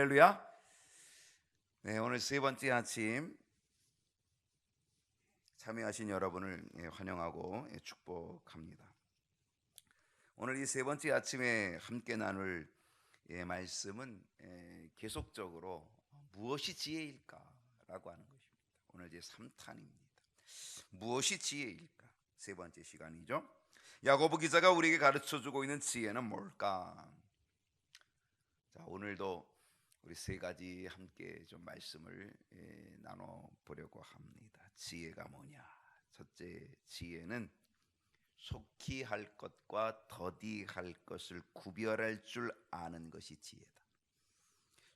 할렐루야. 네, 오늘 세 번째 아침 참여하신 여러분을 환영하고 축복합니다. 오늘 이 세 번째 아침에 함께 나눌 말씀은 계속적으로 무엇이 지혜일까라고 하는 것입니다. 오늘 이제 3탄입니다. 무엇이 지혜일까? 세 번째 시간이죠. 야고보 기자가 우리에게 가르쳐주고 있는 지혜는 뭘까? 자, 오늘도 우리 세 가지 함께 좀 말씀을 나눠보려고 합니다. 지혜가 뭐냐? 첫째, 지혜는 속히 할 것과 더디 할 것을 구별할 줄 아는 것이 지혜다.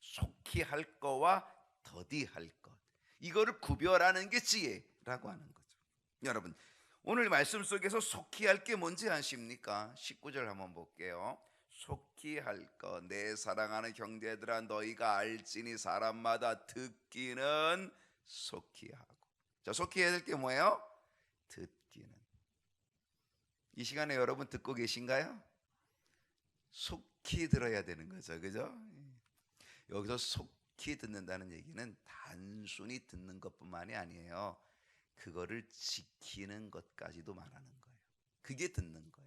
속히 할 거와 더디 할 것, 이거를 구별하는 게 지혜라고 하는 거죠. 여러분, 오늘 말씀 속에서 속히 할 게 뭔지 아십니까? 19절 한번 볼게요. 속히 할 것, 내 사랑하는 형제들아 너희가 알지니 사람마다 듣기는 속히 하고. 자, 속히 해야 될 게 뭐예요? 듣기는. 이 시간에 여러분 듣고 계신가요? 속히 들어야 되는 거죠, 그죠? 여기서 속히 듣는다는 얘기는 단순히 듣는 것뿐만이 아니에요. 그거를 지키는 것까지도 말하는 거예요. 그게 듣는 거예요.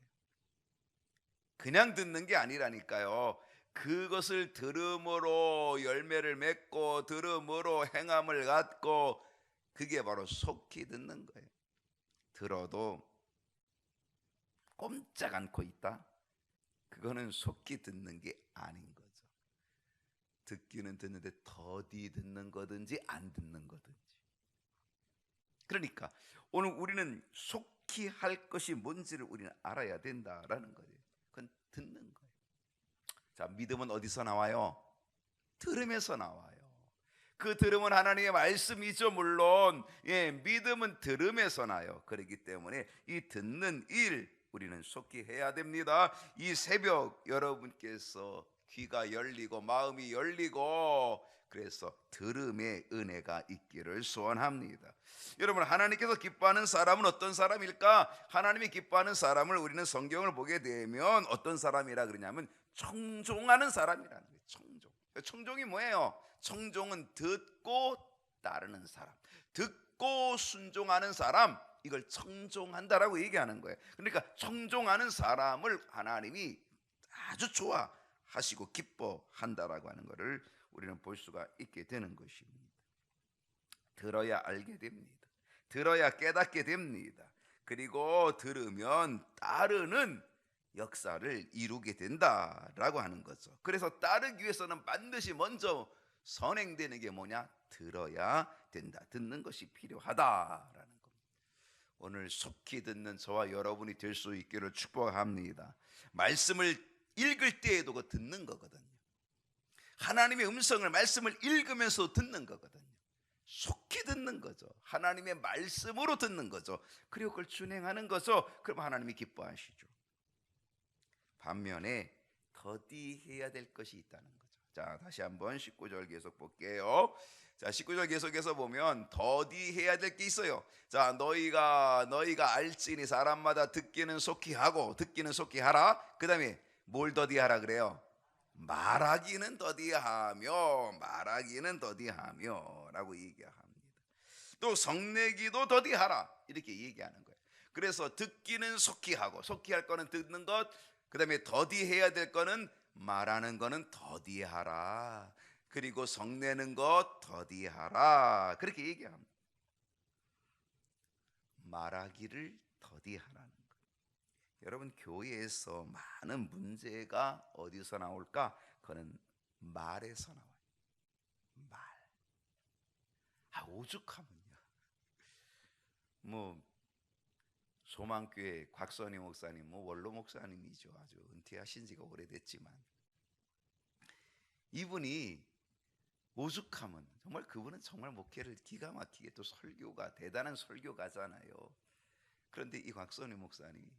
그냥 듣는 게 아니라니까요. 그것을 들음으로 열매를 맺고 들음으로 행함을 갖고, 그게 바로 속히 듣는 거예요. 들어도 꼼짝 않고 있다? 그거는 속히 듣는 게 아닌 거죠. 듣기는 듣는데 더디 듣는 거든지 안 듣는 거든지. 그러니까 오늘 우리는 속히 할 것이 뭔지를 우리는 알아야 된다라는 거예요. 그건 듣는 거예요. 자, 믿음은 어디서 나와요? 들음에서 나와요. 그 들음은 하나님의 말씀이죠. 물론 믿음은 들음에서 나요. 그렇기 때문에 이 듣는 일 우리는 속히 해야 됩니다. 이 새벽 여러분께서 귀가 열리고 마음이 열리고, 그래서 들음의 은혜가 있기를 소원합니다. 여러분, 하나님께서 기뻐하는 사람은 어떤 사람일까? 하나님이 기뻐하는 사람을 우리는 성경을 보게 되면 어떤 사람이라 그러냐면 청종하는 사람이라는 거예요. 청종. 청종이 뭐예요? 청종은 듣고 따르는 사람, 듣고 순종하는 사람, 이걸 청종한다라고 얘기하는 거예요. 그러니까 청종하는 사람을 하나님이 아주 좋아하시고 기뻐한다라고 하는 것을 우리는 볼 수가 있게 되는 것입니다. 들어야 알게 됩니다. 들어야 깨닫게 됩니다. 그리고 들으면 따르는 역사를 이루게 된다라고 하는 거죠. 그래서 따르기 위해서는 반드시 먼저 선행되는 게 뭐냐? 들어야 된다. 듣는 것이 필요하다라는 겁니다. 오늘 속히 듣는 저와 여러분이 될 수 있기를 축복합니다. 말씀을 읽을 때에도 그 듣는 거거든요. 하나님의 음성을, 말씀을 읽으면서 듣는 거거든요. 속히 듣는 거죠. 하나님의 말씀으로 듣는 거죠. 그리고 그걸 준행하는 거죠. 그럼 하나님이 기뻐하시죠. 반면에 더디해야 될 것이 있다는 거죠. 자, 다시 한번 19절 계속 볼게요. 자, 19절 계속해서 보면 더디해야 될 게 있어요. 자, 너희가 알지니 사람마다 듣기는 속히 하고 듣기는 속히 하라. 그 다음에 뭘 더디하라 그래요? 말하기는 더디하며 라고 얘기합니다. 또 성내기도 더디하라 이렇게 얘기하는 거예요. 그래서 듣기는 속히 하고, 속히 할 거는 듣는 것, 그 다음에 더디해야 될 거는 말하는 거는 더디하라, 그리고 성내는 것 더디하라, 그렇게 얘기합니다. 말하기를 더디하라는 거예요. 여러분, 교회에서 많은 문제가 어디서 나올까? 그거는 말에서 나와요. 말. 오죽하면요. 소망교회 곽선희 목사님, 원로 목사님이죠. 아주 은퇴하신 지가 오래됐지만 이분이 오죽하면, 정말 그분은 정말 목회를 기가 막히게, 또 설교가 대단한 설교가잖아요. 그런데 이 곽선희 목사님이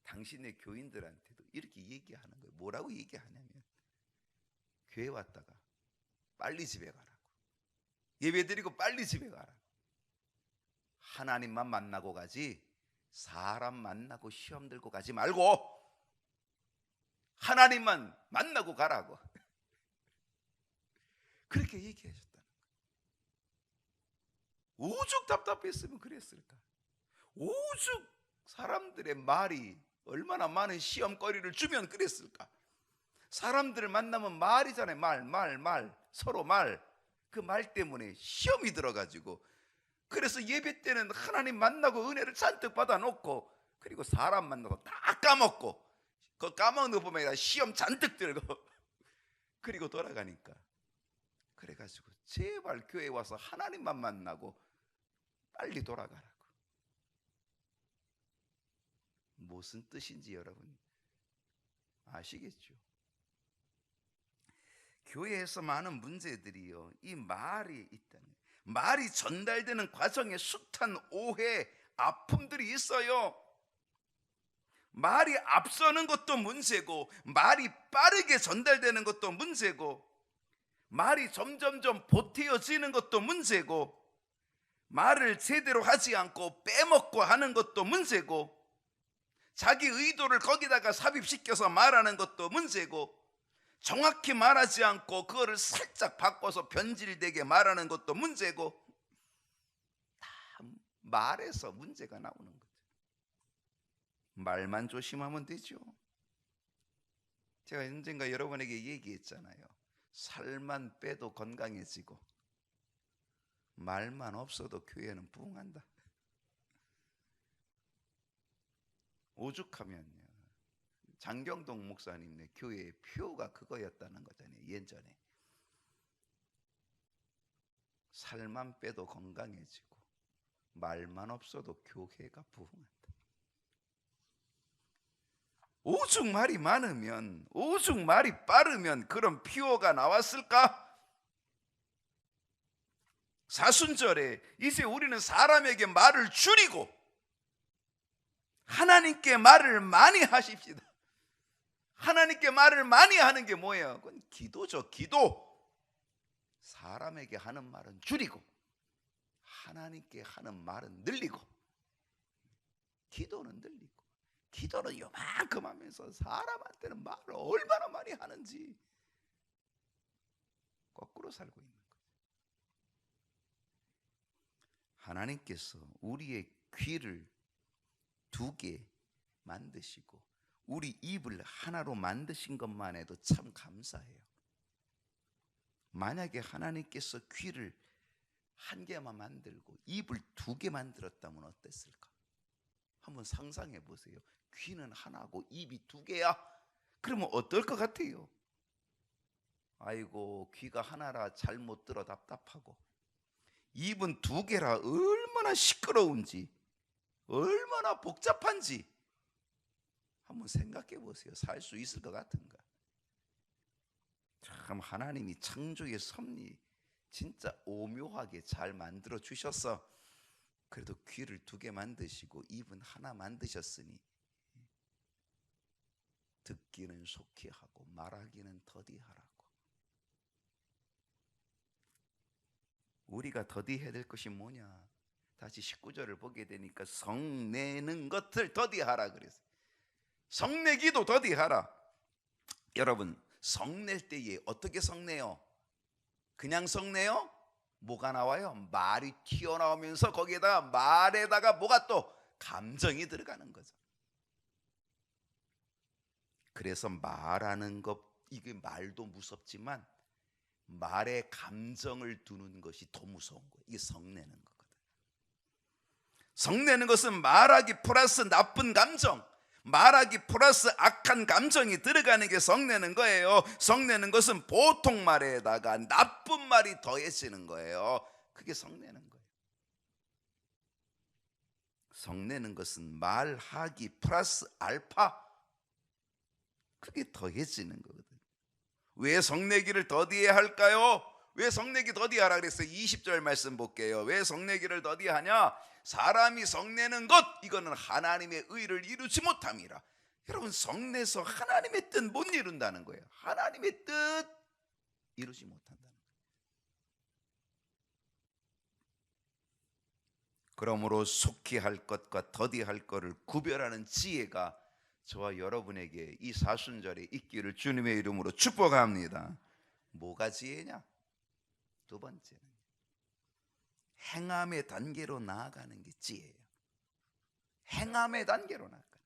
당신의 교인들한테도 이렇게 얘기하는 거예요. 뭐라고 얘기하냐면, 교회 왔다가 빨리 집에 가라고, 예배 드리고 빨리 집에 가라고. 하나님만 만나고 가지 사람 만나고 시험 들고 가지 말고 하나님만 만나고 가라고. 그렇게 얘기하셨다는 거예요. 오죽 답답했으면 그랬을까? 오죽 사람들의 말이 얼마나 많은 시험거리를 주면 그랬을까? 사람들을 만나면 말이잖아요. 말 서로 말. 그 말 때문에 시험이 들어가지고, 그래서 예배 때는 하나님 만나고 은혜를 잔뜩 받아놓고, 그리고 사람 만나고 다 까먹고, 그 까먹는 거 보면 시험 잔뜩 들고 그리고 돌아가니까, 그래가지고 제발 교회 와서 하나님만 만나고 빨리 돌아가라고. 무슨 뜻인지 여러분 아시겠죠? 교회에서 많은 문제들이요, 이 말이 있다는, 말이 전달되는 과정에 숱한 오해, 아픔들이 있어요. 말이 앞서는 것도 문제고, 말이 빠르게 전달되는 것도 문제고, 말이 점점점 보태어지는 것도 문제고, 말을 제대로 하지 않고 빼먹고 하는 것도 문제고, 자기 의도를 거기다가 삽입시켜서 말하는 것도 문제고, 정확히 말하지 않고 그거를 살짝 바꿔서 변질되게 말하는 것도 문제고, 다 말에서 문제가 나오는 거죠. 말만 조심하면 되죠. 제가 언젠가 여러분에게 얘기했잖아요. 살만 빼도 건강해지고 말만 없어도 교회는 부흥한다. 오죽하면요, 장경동 목사님네 교회의 표가 그거였다는 거잖아요. 예전에 살만 빼도 건강해지고 말만 없어도 교회가 부흥한다. 오죽 말이 많으면, 오죽 말이 빠르면 그런 표가 나왔을까? 사순절에 이제 우리는 사람에게 말을 줄이고 하나님께 말을 많이 하십시다. 하나님께 말을 많이 하는 게 뭐예요? 그건 기도죠. 기도. 사람에게 하는 말은 줄이고 하나님께 하는 말은 늘리고, 기도는 늘리고, 기도는 요만큼 하면서 사람한테는 말을 얼마나 많이 하는지 거꾸로 살고 있는 거예요. 하나님께서 우리의 귀를 두 개 만드시고 우리 입을 하나로 만드신 것만 해도 참 감사해요. 만약에 하나님께서 귀를 한 개만 만들고 입을 두 개 만들었다면 어땠을까? 한번 상상해 보세요. 귀는 하나고 입이 두 개야? 그러면 어떨 것 같아요? 아이고, 귀가 하나라 잘못 들어 답답하고, 입은 두 개라 얼마나 시끄러운지, 얼마나 복잡한지 한번 생각해 보세요. 살 수 있을 것 같은가? 참 하나님이 창조의 섭리 진짜 오묘하게 잘 만들어 주셔서 그래도 귀를 두 개 만드시고 입은 하나 만드셨으니 듣기는 속히 하고 말하기는 더디하라고. 우리가 더디해야 될 것이 뭐냐? 다시 19절을 보게 되니까 성내는 것을 더디하라 그랬어요. 성내기도 더디하라. 여러분, 성낼 때에 어떻게 성내요? 그냥 성내요? 뭐가 나와요? 말이 튀어나오면서 거기에다가 말에다가 뭐가 또 감정이 들어가는 거죠. 그래서 말하는 것, 이게 말도 무섭지만 말에 감정을 두는 것이 더 무서운 거예요. 이게 성내는 거거든. 성내는 것은 말하기 플러스 나쁜 감정, 말하기 플러스 악한 감정이 들어가는 게 성내는 거예요. 성내는 것은 보통 말에다가 나쁜 말이 더해지는 거예요. 그게 성내는 거예요. 성내는 것은 말하기 플러스 알파, 그게 더해지는 거거든요. 왜 성내기를 더디해야 할까요? 왜 성내기 더디하라 그랬어요? 20절 말씀 볼게요. 왜 성내기를 더디하냐? 사람이 성내는 것, 이거는 하나님의 의를 이루지 못함이라. 여러분, 성내서 하나님의 뜻 못 이룬다는 거예요. 하나님의 뜻 이루지 못한다는 거예요. 그러므로 속히 할 것과 더디할 것을 구별하는 지혜가 저와 여러분에게 이 사순절에 있기를 주님의 이름으로 축복합니다. 뭐가 지혜냐? 두 번째는 행함의 단계로 나아가는 게 지혜예요. 행함의 단계로 나아가는 것.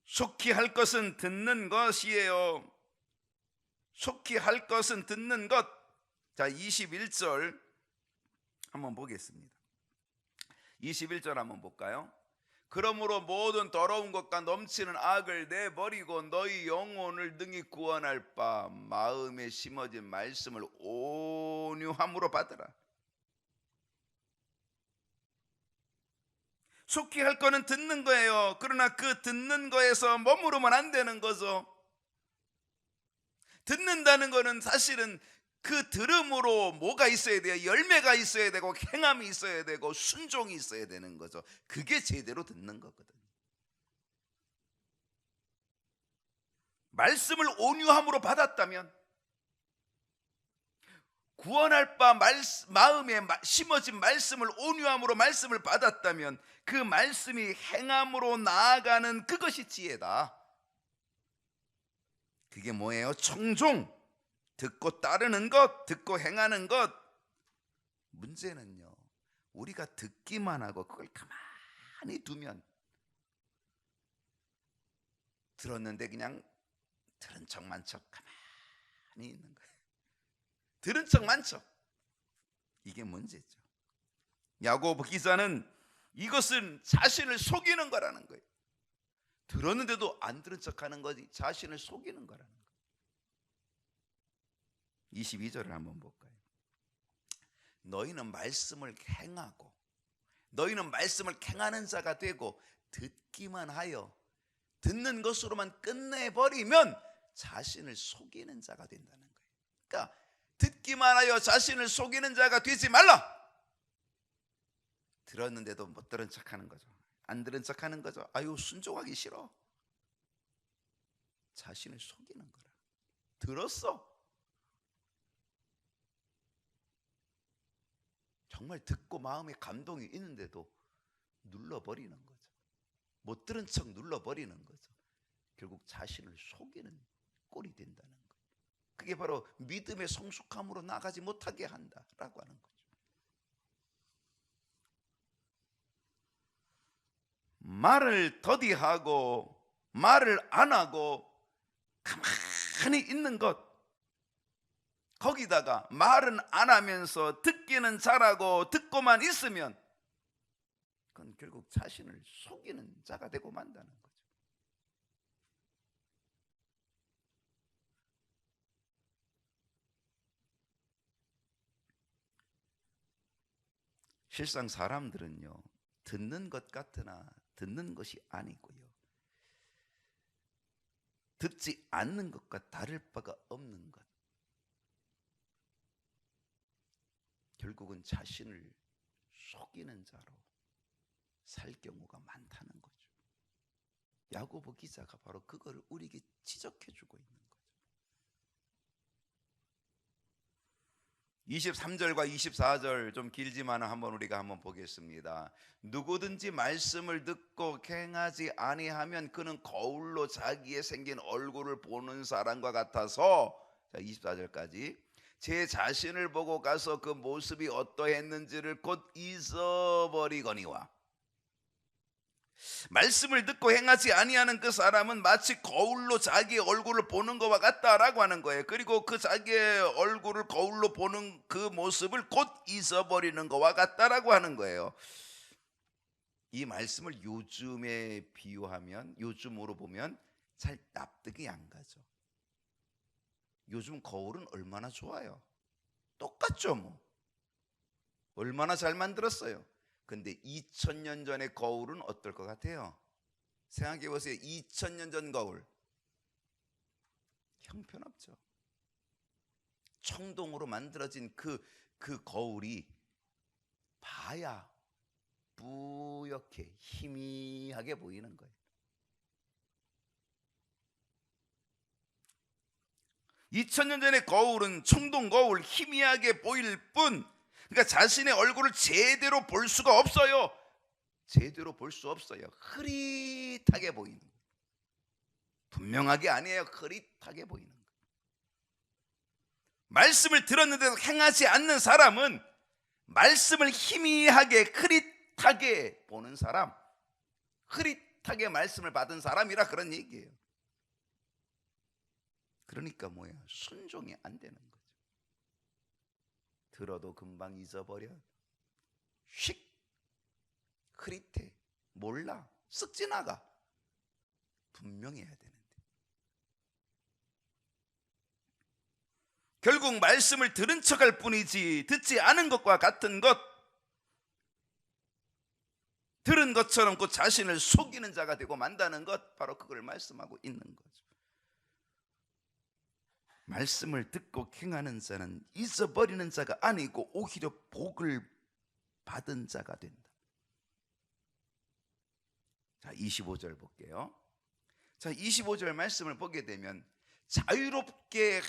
속히 할 것은 듣는 것이에요. 속히 할 것은 듣는 것. 자, 21절 한번 보겠습니다. 21절 한번 볼까요? 그러므로 모든 더러운 것과 넘치는 악을 내버리고 너희 영혼을 능히 구원할 바 마음에 심어진 말씀을 온유함으로 받으라. 속히 할 거는 듣는 거예요. 그러나 그 듣는 거에서 머무르면 안 되는 거죠. 듣는다는 거는 사실은 그 들음으로 뭐가 있어야 돼요? 열매가 있어야 되고 행함이 있어야 되고 순종이 있어야 되는 거죠. 그게 제대로 듣는 거거든요. 말씀을 온유함으로 받았다면, 구원할 바 마음에 심어진 말씀을 온유함으로 말씀을 받았다면 그 말씀이 행함으로 나아가는 그것이 지혜다. 그게 뭐예요? 청종, 듣고 따르는 것, 듣고 행하는 것. 문제는요, 우리가 듣기만 하고 그걸 가만히 두면, 들었는데 그냥 들은 척만 척 가만히 있는 거예요. 들은 척만 척. 이게 문제죠. 야고보 기자는 이것은 자신을 속이는 거라는 거예요. 들었는데도 안 들은 척하는 거지 자신을 속이는 거라는 거예요. 22절을 한번 볼까요? 너희는 말씀을 행하고, 너희는 말씀을 행하는 자가 되고 듣기만 하여 듣는 것으로만 끝내버리면 자신을 속이는 자가 된다는 거예요. 그러니까 듣기만 하여 자신을 속이는 자가 되지 말라. 들었는데도 못 들은 척하는 거죠. 안 들은 척하는 거죠. 아유, 순종하기 싫어. 자신을 속이는 거라. 들었어. 정말 듣고 마음에 감동이 있는데도 눌러버리는 거죠. 못 들은 척 눌러버리는 거죠. 결국 자신을 속이는 꼴이 된다는 거예요. 그게 바로 믿음의 성숙함으로 나가지 못하게 한다라고 하는 거죠. 말을 더디하고 말을 안 하고 가만히 있는 것, 거기다가 말은 안 하면서 듣기는 잘하고 듣고만 있으면 그건 결국 자신을 속이는 자가 되고 만다는 거죠. 실상 사람들은요, 듣는 것 같으나 듣는 것이 아니고요, 듣지 않는 것과 다를 바가 없는 것, 결국은 자신을 속이는 자로 살 경우가 많다는 거죠. 야고보 기자가 바로 그거를 우리에게 지적해 주고 있는 거죠. 23절과 24절 좀 길지만 한번 우리가 한번 보겠습니다. 누구든지 말씀을 듣고 행하지 아니하면 그는 거울로 자기의 생긴 얼굴을 보는 사람과 같아서, 자 24절까지, 제 자신을 보고 가서 그 모습이 어떠했는지를 곧 잊어버리거니와, 말씀을 듣고 행하지 아니하는 그 사람은 마치 거울로 자기의 얼굴을 보는 것과 같다라고 하는 거예요. 그리고 그 자기의 얼굴을 거울로 보는 그 모습을 곧 잊어버리는 것과 같다라고 하는 거예요. 이 말씀을 요즘에 비유하면, 요즘으로 보면 잘 납득이 안 가죠. 요즘 거울은 얼마나 좋아요. 똑같죠 뭐. 얼마나 잘 만들었어요. 근데 2000년 전의 거울은 어떨 것 같아요? 생각해 보세요. 2000년 전 거울 형편없죠. 청동으로 만들어진 그 거울이 봐야 뿌옇게 희미하게 보이는 거예요. 2000년 전의 거울은 청동 거울, 희미하게 보일 뿐, 그러니까 자신의 얼굴을 제대로 볼 수가 없어요. 제대로 볼 수 없어요. 흐릿하게 보이는 거예요. 분명하게 아니에요. 흐릿하게 보이는 거예요. 말씀을 들었는데도 행하지 않는 사람은 말씀을 희미하게 흐릿하게 보는 사람, 흐릿하게 말씀을 받은 사람이라 그런 얘기예요. 그러니까 뭐예요? 순종이 안 되는 거죠. 들어도 금방 잊어버려. 휙 흐릿해. 몰라. 쓱 지나가. 분명히 해야 되는데 결국 말씀을 들은 척할 뿐이지 듣지 않은 것과 같은 것, 들은 것처럼 그 자신을 속이는 자가 되고 만다는 것, 바로 그걸 말씀하고 있는 거죠. 말씀을 듣고 행하는 자는 잊어버리는 자가 아니고 오히려 복을 받은 자가 된다. 자, 25절 볼게요. 자, 25절 말씀을 보게 되면 자유롭게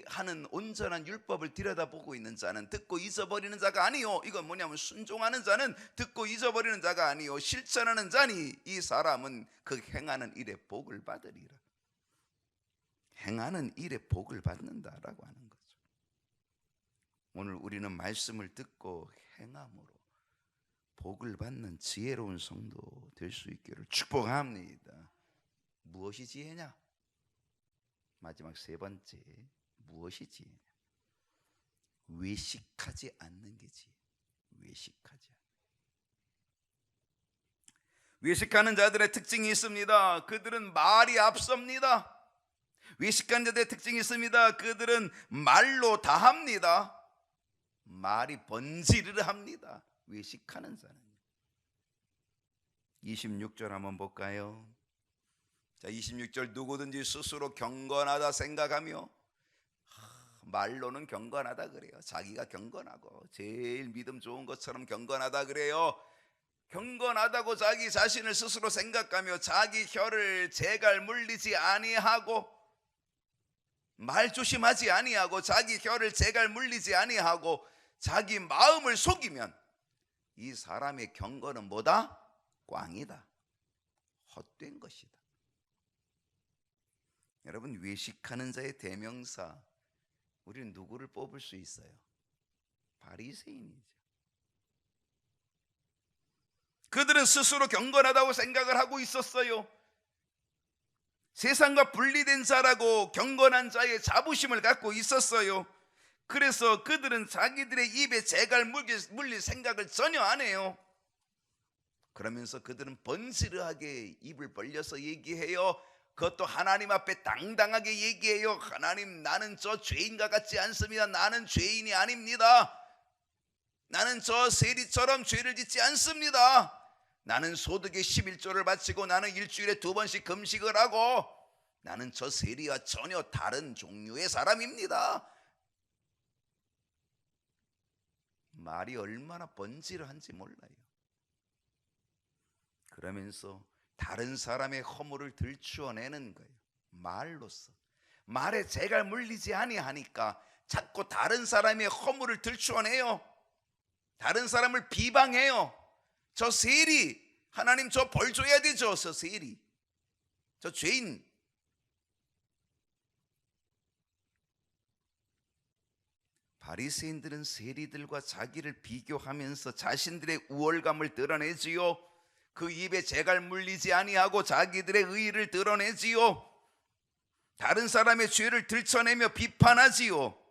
하는 온전한 율법을 들여다보고 있는 자는 듣고 잊어버리는 자가 아니요. 이건 뭐냐면 순종하는 자는 듣고 잊어버리는 자가 아니요 실천하는 자니 이 사람은 그 행하는 일에 복을 받으리라. 행하는 일에 복을 받는다라고 하는 거죠. 오늘 우리는 말씀을 듣고 행함으로 복을 받는 지혜로운 성도 될 수 있기를 축복합니다. 무엇이 지혜냐? 마지막 세 번째, 무엇이 지혜냐? 외식하지 않는 게 지혜. 외식하지 않는. 외식하는 자들의 특징이 있습니다. 그들은 말이 앞섭니다. 외식하는 자들의 특징이 있습니다. 그들은 말로 다 합니다. 말이 번지르르 합니다. 외식하는 자는. 26절 한번 볼까요? 자, 26절 누구든지 스스로 경건하다 생각하며, 말로는 경건하다 그래요. 자기가 경건하고 제일 믿음 좋은 것처럼 경건하다 그래요. 경건하다고 자기 자신을 스스로 생각하며 자기 혀를 재갈 물리지 아니하고, 말 조심하지 아니하고 자기 혀를 재갈 물리지 아니하고 자기 마음을 속이면 이 사람의 경건은 뭐다? 꽝이다. 헛된 것이다. 여러분, 외식하는 자의 대명사, 우리는 누구를 뽑을 수 있어요? 바리새인이죠. 그들은 스스로 경건하다고 생각을 하고 있었어요. 세상과 분리된 자라고 경건한 자의 자부심을 갖고 있었어요. 그래서 그들은 자기들의 입에 재갈 물릴 생각을 전혀 안 해요. 그러면서 그들은 번지르하게 입을 벌려서 얘기해요. 그것도 하나님 앞에 당당하게 얘기해요. 하나님, 나는 저 죄인과 같지 않습니다. 나는 죄인이 아닙니다. 나는 저 세리처럼 죄를 짓지 않습니다. 나는 소득의 11조를 바치고 나는 일주일에 2번씩 금식을 하고 나는 저 세리와 전혀 다른 종류의 사람입니다. 말이 얼마나 번지르한지 몰라요. 그러면서 다른 사람의 허물을 들추어내는 거예요. 말로써. 말에 재갈 물리지 아니하니까 자꾸 다른 사람의 허물을 들추어내요. 다른 사람을 비방해요. 저 세리, 하나님 저 벌 줘야 되죠. 저 세리, 저 죄인. 바리새인들은 세리들과 자기를 비교하면서 자신들의 우월감을 드러내지요. 그 입에 재갈 물리지 아니하고 자기들의 의의를 드러내지요. 다른 사람의 죄를 들춰내며 비판하지요.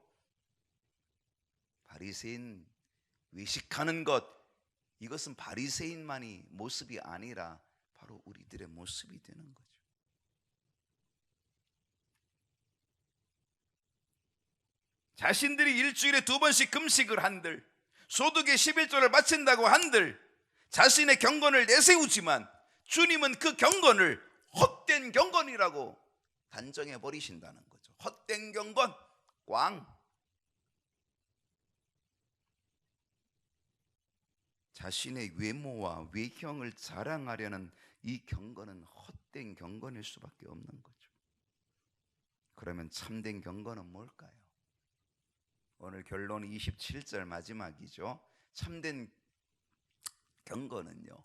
바리새인, 외식하는 것, 이것은 바리새인만이 모습이 아니라 바로 우리들의 모습이 되는 거죠. 자신들이 일주일에 2번씩 금식을 한들, 소득의 11조를 바친다고 한들 자신의 경건을 내세우지만 주님은 그 경건을 헛된 경건이라고 단정해 버리신다는 거죠. 헛된 경건, 꽝. 자신의 외모와 외형을 자랑하려는 이 경건은 헛된 경건일 수밖에 없는 거죠. 그러면 참된 경건은 뭘까요? 오늘 결론 27절 마지막이죠. 참된 경건은요,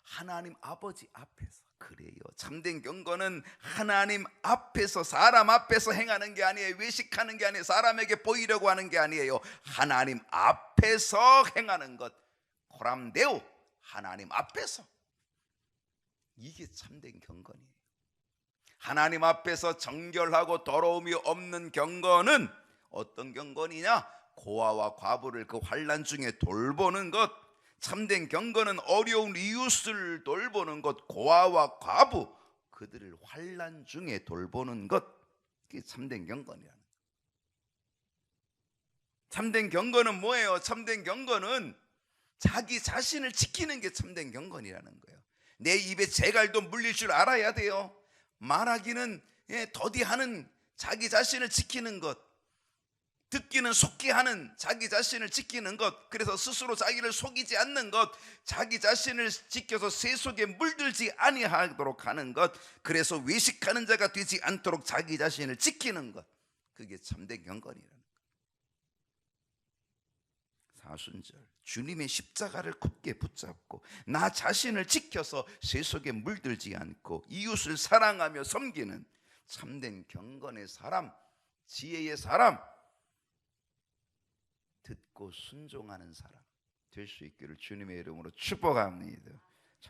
하나님 아버지 앞에서. 그래요. 참된 경건은 하나님 앞에서, 사람 앞에서 행하는 게 아니에요. 외식하는 게 아니에요. 사람에게 보이려고 하는 게 아니에요. 하나님 앞에서 행하는 것. 코람데오, 하나님 앞에서. 이게 참된 경건이에요. 하나님 앞에서 정결하고 더러움이 없는 경건은 어떤 경건이냐? 고아와 과부를 그 환난 중에 돌보는 것. 참된 경건은 어려운 이웃을 돌보는 것. 고아와 과부, 그들을 환난 중에 돌보는 것. 그게 참된 경건이라는 거예요. 참된 경건은 뭐예요? 참된 경건은 자기 자신을 지키는 게 참된 경건이라는 거예요. 내 입에 재갈도 물릴 줄 알아야 돼요. 말하기는 더디하는 자기 자신을 지키는 것, 듣기는 속기 하는 자기 자신을 지키는 것, 그래서 스스로 자기를 속이지 않는 것, 자기 자신을 지켜서 새 속에 물들지 아니하도록 하는 것, 그래서 외식하는 자가 되지 않도록 자기 자신을 지키는 것, 그게 참된 경건이라는 거예요. 사순절, 주님의 십자가를 굳게 붙잡고 나 자신을 지켜서 새 속에 물들지 않고 이웃을 사랑하며 섬기는 참된 경건의 사람, 지혜의 사람, 듣고 순종하는 사람 될 수 있기를 주님의 이름으로 축복합니다.